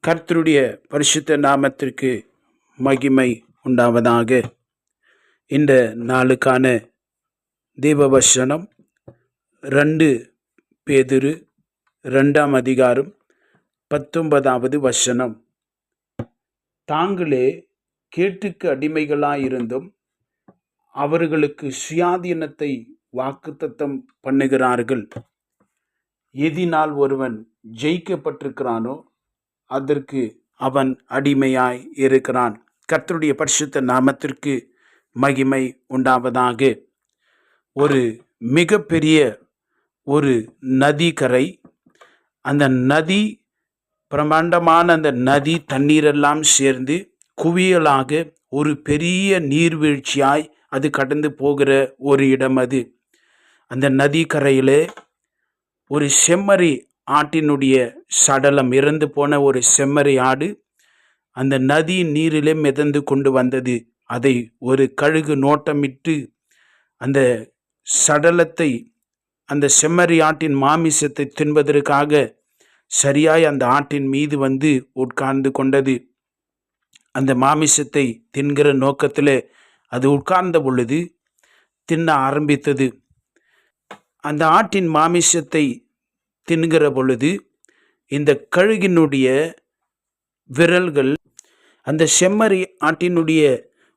கர்த்தருடைய பரிசுத்த நாமத்திற்கு மகிமை உண்டாவதாக. இந்த நாளுக்கான தேவவசனம் 2 பேதுரு 2ஆம் அதிகாரம் 19வது வசனம். தாங்களே கேட்டுக்கு அடிமைகளாயிருந்தும் அவர்களுக்கு சுயாதீனத்தை வாக்குத்தத்தம் பண்ணுகிறார்கள். எதினால் ஒருவன் ஜெயிக்கப்பட்டிருக்கிறானோ அதற்கு அவன் அடிமையாய் இருக்கிறான். கர்த்தருடைய பரிசுத்த நாமத்திற்கு மகிமை உண்டாவதாக. ஒரு மிகப்பெரிய ஒரு நதிக்கரை, அந்த நதி பிரமாண்டமான அந்த நதி தண்ணீரெல்லாம் சேர்ந்து குவியலாக ஒரு பெரிய நீர்வீழ்ச்சியாய் அது கடந்து போகிற ஒரு இடம் அது. அந்த நதிக்கரையிலே ஒரு செம்மறி ஆட்டினுடைய சடலம், இறந்து போன ஒரு செம்மறி ஆடு அந்த நதி நீரிலே மிதந்து கொண்டு வந்தது. அதை ஒரு கழுகு நோட்டமிட்டு அந்த சடலத்தை, அந்த செம்மறி ஆட்டின் மாமிசத்தை தின்பதற்காக சரியாய் அந்த ஆட்டின் மீது வந்து உட்கார்ந்து கொண்டது. அந்த மாமிசத்தை தின்கிற நோக்கத்தில் அது உட்கார்ந்த பொழுது தின்ன ஆரம்பித்தது. அந்த ஆட்டின் மாமிசத்தை தின்கிற பொழுது இந்த கழுகினுடைய விரல்கள் அந்த செம்மறி ஆட்டினுடைய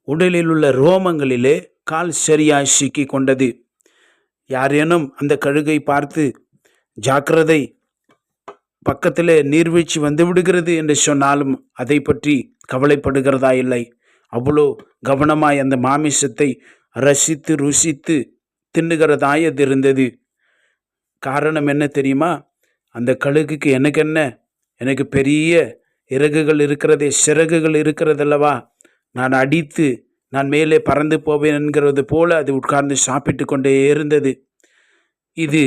உடலில் உள்ள ரோமங்களிலே கால் சரியாய் சிக்கி கொண்டது. யாரேனும் அந்த கழுகை பார்த்து ஜாக்கிரதை, பக்கத்தில் நீர்வீழ்ச்சி வந்து விடுகிறது என்று சொன்னாலும் அதை பற்றி கவலைப்படுகிறதா இல்லை. அவ்வளோ கவனமாய் அந்த மாமிசத்தை ரசித்து ருசித்து தின்னுகிறதாய் அது இருந்தது. காரணம் என்ன தெரியுமா? அந்த கழுகுக்கு எனக்கு பெரிய இறகுகள் இருக்கிறதே, சிறகுகள் இருக்கிறதல்லவா, நான் அடித்து நான் மேலே பறந்து போவேன் என்கிறது போல அது உட்கார்ந்து சாப்பிட்டு கொண்டே இருந்தது. இது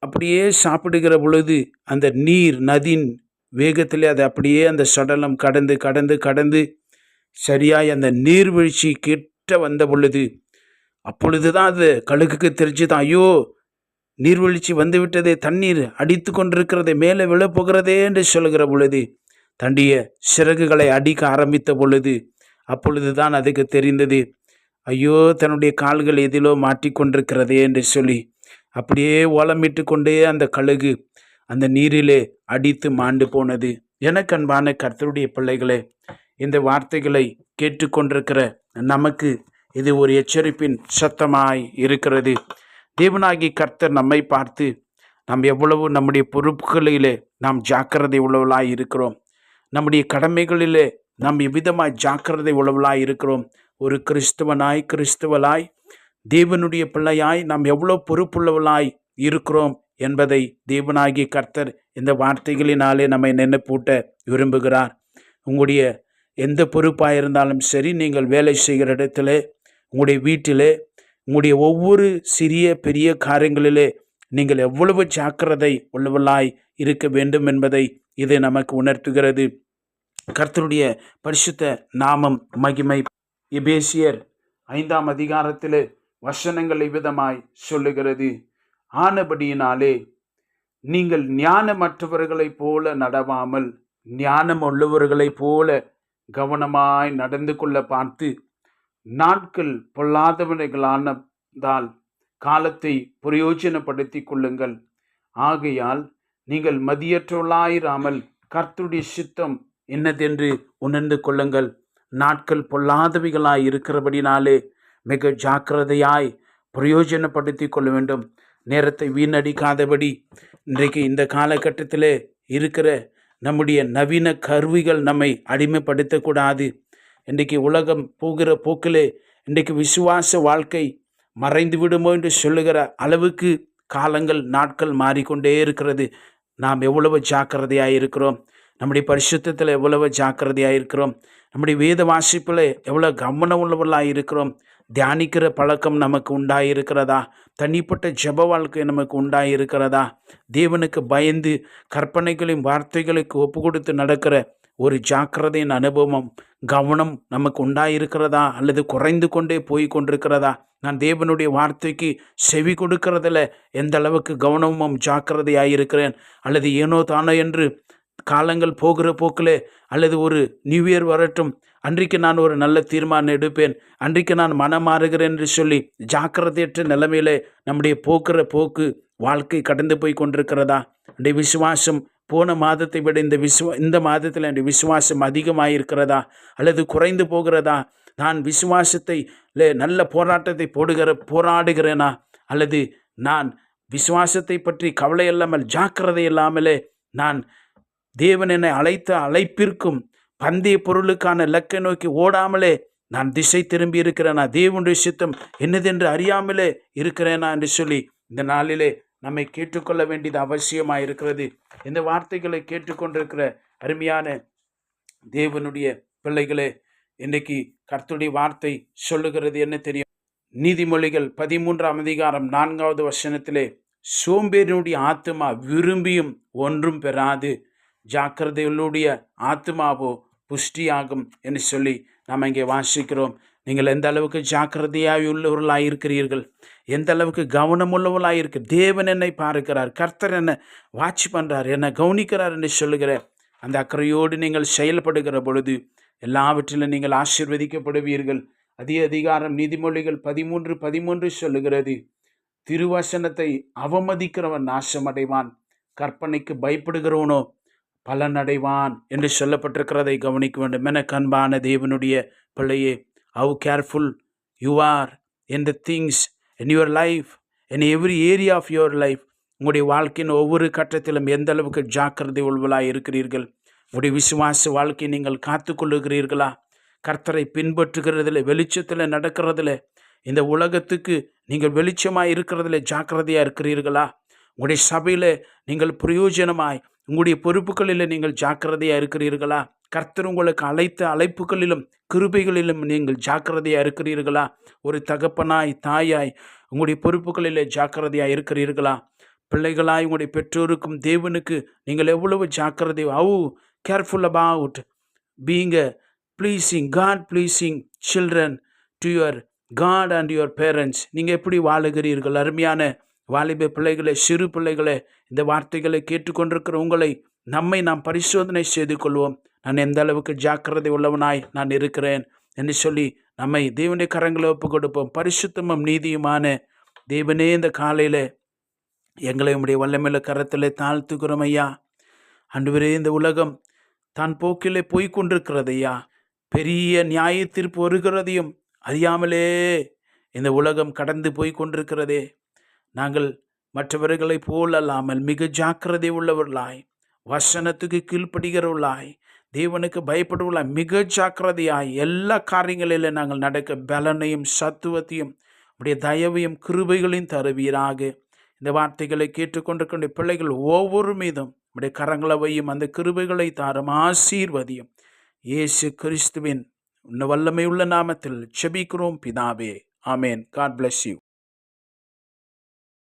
அப்படியே சாப்பிடுகிற பொழுது அந்த நீர் நதியின் வேகத்திலே அது அப்படியே அந்த சடலம் கடந்து கடந்து கடந்து சரியாய் அந்த நீர்வீழ்ச்சி கிட்ட வந்த பொழுது, அப்பொழுதுதான் அது கழுகுக்கு தெரிஞ்சுதான், ஐயோ நீர்வீழ்ச்சி வந்து விட்டதே, தண்ணீர் அடித்து கொண்டிருக்கிறதே, மேலே விழப்போகிறதே என்று சொல்கிற பொழுது தண்டிய சிறகுகளை அடிக்க ஆரம்பித்த பொழுது அப்பொழுதுதான் அதுக்கு தெரிந்தது, ஐயோ தன்னுடைய கால்கள் எதிலோ மாட்டிக்கொண்டிருக்கிறதே என்று சொல்லி அப்படியே ஓலமிட்டு கொண்டே அந்த கழுகு அந்த நீரிலே அடித்து மாண்டு போனது. எனக்கு அன்பான கர்த்தருடைய பிள்ளைகளே, இந்த வார்த்தைகளை கேட்டுக்கொண்டிருக்கிற நமக்கு இது ஒரு எச்சரிப்பின் சத்தமாய் இருக்கிறது. தேவனாகி கர்த்தர் நம்மை பார்த்து நாம் எவ்வளவு நம்முடைய பொறுப்புகளிலே நாம் ஜாக்கிரதை உள்ளவளாய் இருக்கிறோம், நம்முடைய கடமைகளிலே நாம் எவ்விதமாய் ஜாக்கிரதை உள்ளவளாய் இருக்கிறோம், ஒரு கிறிஸ்துவலாய் தேவனுடைய பிள்ளையாய் நாம் எவ்வளோ பொறுப்புள்ளவளாய் இருக்கிறோம் என்பதை தேவனாகி கர்த்தர் இந்த வார்த்தைகளினாலே நம்மை நினைப்பூட்ட விரும்புகிறார். உங்களுடைய எந்த பொறுப்பாக இருந்தாலும் சரி, நீங்கள் வேலை செய்கிற இடத்துல, உங்களுடைய வீட்டிலே, உங்களுடைய ஒவ்வொரு சிறிய பெரிய காரியங்களிலே நீங்கள் எவ்வளவு ஜாக்கிரதை உள்ளவளாய் இருக்க வேண்டும் என்பதை இது நமக்கு உணர்த்துகிறது. கர்த்தருடைய பரிசுத்த நாமம் மகிமை. எபேசியர் 5ஆம் அதிகாரத்தில் வசனங்கள் விதமாய் சொல்லுகிறது, ஆனபடியினாலே நீங்கள் ஞானமற்றவர்களைப் போல நடவாமல் ஞானம் உள்ளவர்களைப் போல கவனமாய் நடந்து கொள்ள பார்த்து, நாட்கள் பொல்லாதவர்களானதால் காலத்தை பிரயோஜனப்படுத்தி கொள்ளுங்கள். ஆகையால் நீங்கள் மதியற்றவர்களாயிராமல் கர்த்தருடைய சித்தம் என்னதென்று உணர்ந்து கொள்ளுங்கள். நாட்கள் பொல்லாதவைகளாய் இருக்கிறபடினாலே மிக ஜாக்கிரதையாய் பிரயோஜனப்படுத்தி கொள்ள வேண்டும். நேரத்தை வீணடிக்காதபடி இன்றைக்கு இந்த காலகட்டத்தில் இருக்கிற நம்முடைய நவீன கருவிகள் நம்மை அடிமைப்படுத்தக்கூடாது. இன்றைக்கு உலகம் போகிற போக்கிலே இன்றைக்கு விசுவாச வாழ்க்கை மறைந்து விடுமோ என்று சொல்லுகிற அளவுக்கு காலங்கள் நாட்கள் மாறிக்கொண்டே இருக்கிறது. நாம் எவ்வளவு ஜாக்கிரதையாக இருக்கிறோம், நம்முடைய பரிசுத்தத்தில் எவ்வளவு ஜாக்கிரதையாக இருக்கிறோம், நம்முடைய வேத வாசிப்பில் எவ்வளோ கவனம் உள்ளவர்களாக இருக்கிறோம், தியானிக்கிற பழக்கம் நமக்கு உண்டாயிருக்கிறதா, தனிப்பட்ட ஜெப வாழ்க்கை நமக்கு உண்டாயிருக்கிறதா, தேவனுக்கு பயந்து கற்பனைகளையும் வார்த்தைகளுக்கு ஒப்பு கொடுத்து நடக்கிற ஒரு ஜாக்கிரதையின் அனுபவம் கவனம் நமக்கு உண்டாயிருக்கிறதா அல்லது குறைந்து கொண்டே போய் கொண்டிருக்கிறதா? நான் தேவனுடைய வார்த்தைக்கு செவி கொடுக்கறதில் எந்த அளவுக்கு கவனமும் ஜாக்கிரதையாக இருக்கிறேன், அல்லது ஏனோ தானோ என்று காலங்கள் போகிற போக்கில் அல்லது ஒரு நியூ இயர் வரட்டும், அன்றைக்கு நான் ஒரு நல்ல தீர்மானம் எடுப்பேன், அன்றைக்கு நான் மனம் மாறுகிறேன் என்று சொல்லி ஜாக்கிரதையற்ற நிலைமையிலே நம்முடைய போக்குற போக்கு வாழ்க்கை கடந்து போய் கொண்டிருக்கிறதா? என்னுடைய விசுவாசம் போன மாதத்தை விட இந்த மாதத்தில் என்னுடைய விசுவாசம் அதிகமாயிருக்கிறதா அல்லது குறைந்து போகிறதா? நான் விசுவாசத்தை நல்ல போராட்டத்தை போராடுகிறேனா அல்லது நான் விசுவாசத்தை பற்றி கவலை இல்லாமல் ஜாக்கிரதை இல்லாமலே நான் தேவன் என்னை அழைத்த அழைப்பிற்கும் பந்தய பொருளுக்கான இலக்கை நோக்கி ஓடாமலே நான் திசை திரும்பி இருக்கிறேனா, தேவனுடைய சித்தம் என்னதென்று அறியாமலே இருக்கிறேனா என்று சொல்லி இந்த நாளிலே நம்மை கேட்டுக்கொள்ள வேண்டியது அவசியமாக இருக்கிறது. இந்த வார்த்தைகளை கேட்டுக்கொண்டிருக்கிற அருமையான தேவனுடைய பிள்ளைகளே, இன்றைக்கு கர்த்தருடைய வார்த்தை சொல்லுகிறது என்ன தெரியும்? நீதிமொழிகள் 13ஆம் அதிகாரம் 4வது வசனத்திலே, சோம்பேறினுடைய ஆத்துமா விரும்பியும் ஒன்றும் பெறாது, ஜாக்கிரதையுடைய ஆத்துமாவோ புஷ்டியாகும் என்று சொல்லி நாம் இங்கே வாசிக்கிறோம். நீங்கள் எந்த அளவுக்கு ஜாக்கிரதையாக உள்ளவர்களாக இருக்கிறீர்கள், எந்த அளவுக்கு கவனமுள்ளவர்களாக இருக்கு. தேவன் என்னை பார்க்கிறார், கர்த்தர் என்னை வாட்ச் பண்ணுறார், என்னை கவனிக்கிறார் என்று சொல்லுகிற அந்த அக்கறையோடு நீங்கள் செயல்படுகிற பொழுது எல்லாவற்றிலும் நீங்கள் ஆசீர்வதிக்கப்படுவீர்கள். அதே அதிகாரம் நீதிமொழிகள் 13:13 சொல்லுகிறது, திருவசனத்தை அவமதிக்கிறவன் நாசமடைவான், கற்பனைக்கு பயப்படுகிறவனோ பலனடைவான் என்று சொல்லப்பட்டிருக்கிறதை கவனிக்க வேண்டும். என கண்பான தேவனுடைய பிள்ளையே, how careful you are in the things in your life, in every area of your life. உங்களுடைய வாழ்க்கையின் ஒவ்வொரு கட்டத்திலும் எந்த அளவுக்கு ஜாக்கிரதை உள்ளவர்களாக இருக்கிறீர்கள்? உங்களுடைய விசுவாச வாழ்க்கையை நீங்கள் காத்து கொள்ளுகிறீர்களா? கர்த்தரை பின்பற்றுகிறதில், வெளிச்சத்தில் நடக்கிறதில், இந்த உலகத்துக்கு நீங்கள் வெளிச்சமாக இருக்கிறதில் ஜாக்கிரதையாக இருக்கிறீர்களா? உங்களுடைய சபையில் நீங்கள் பிரயோஜனமாய் உங்களுடைய பொறுப்புகளில் நீங்கள் ஜாக்கிரதையாக இருக்கிறீர்களா? கர்த்தர் உங்களுக்கு அழைத்த அழைப்புகளிலும் கிருபைகளிலும் நீங்கள் ஜாக்கிரதையாக இருக்கிறீர்களா? ஒரு தகப்பனாய் தாயாய் உங்களுடைய பொறுப்புகளில் ஜாக்கிரதையாக இருக்கிறீர்களா? பிள்ளைகளாய் உங்களுடைய பெற்றோருக்கும் தேவனுக்கு நீங்கள் எவ்வளவு ஜாக்கிரதை, how careful about being a pleasing God pleasing children to your God and your parents. நீங்கள் எப்படி வாழுகிறீர்கள்? அருமையான வாலிப பிள்ளைகளை, சிறு பிள்ளைகளை, இந்த வார்த்தைகளை கேட்டுக்கொண்டிருக்கிற உங்களை நாம் பரிசோதனை செய்து கொள்வோம். நான் எந்த அளவுக்கு ஜாக்கிரதை உள்ளவனாய் நான் இருக்கிறேன் என்று சொல்லி நம்மை தேவனுடைய கரங்களை ஒப்பு கொடுப்போம். பரிசுத்தமும் நீதியுமான தேவனே, இந்த காலையில் எங்களை உம்முடைய வல்லமையுள்ள கரத்தில் தாழ்த்துக்கிறோம் ஐயா. ஆண்டவரே, இந்த உலகம் தான் போக்கிலே போய்கொண்டிருக்கிறது ஐயா. பெரிய நியாய தீர்ப்பு வருகிறதையும் அறியாமலே இந்த உலகம் கடந்து போய்கொண்டிருக்கிறதே. நாங்கள் மற்றவர்களை போல் அல்லாமல் மிக ஜாக்கிரதை உள்ளவர்களாய், வசனத்துக்கு கீழ்ப்படுகிறவர்களாய், தேவனுக்கு பயப்படுவர்களாய், மிக ஜாக்கிரதையாய் எல்லா காரியங்களிலும் நாங்கள் நடக்க பலனையும் சத்துவத்தையும் உடைய தயவையும் கிருபைகளையும் தருவீராக. இந்த வார்த்தைகளை கேட்டுக்கொண்டிருக்கின்ற பிள்ளைகள் ஒவ்வொரு மீதும் உடைய கரங்களை வையும், அந்த கிருபைகளை தாரும், ஆசீர்வதியும். இயேசு கிறிஸ்துவின் வல்லமை உள்ள நாமத்தில் செபிக்கிறோம் பிதாவே, ஆமேன். God bless you.